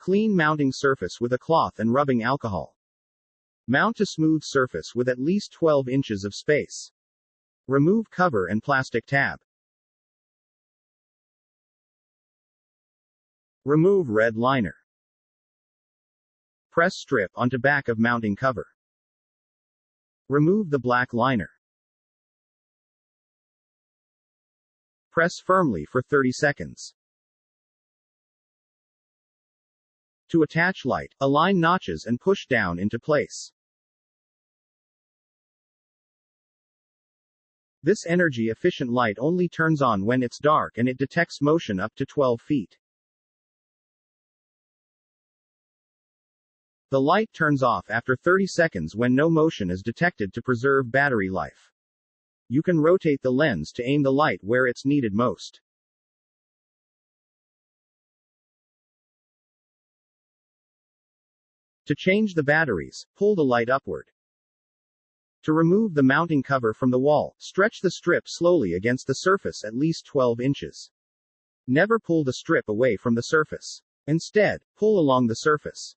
Clean mounting surface with a cloth and rubbing alcohol. Mount to smooth surface with at least 12 inches of space. Remove cover and plastic tab. Remove red liner. Press strip onto back of mounting cover. Remove the black liner. Press firmly for 30 seconds. To attach light, align notches and push down into place. This energy-efficient light only turns on when it's dark and it detects motion up to 12 feet. The light turns off after 30 seconds when no motion is detected to preserve battery life. You can rotate the lens to aim the light where it's needed most. To change the batteries, pull the light upward. To remove the mounting cover from the wall, stretch the strip slowly against the surface at least 12 inches. Never pull the strip away from the surface. Instead, pull along the surface.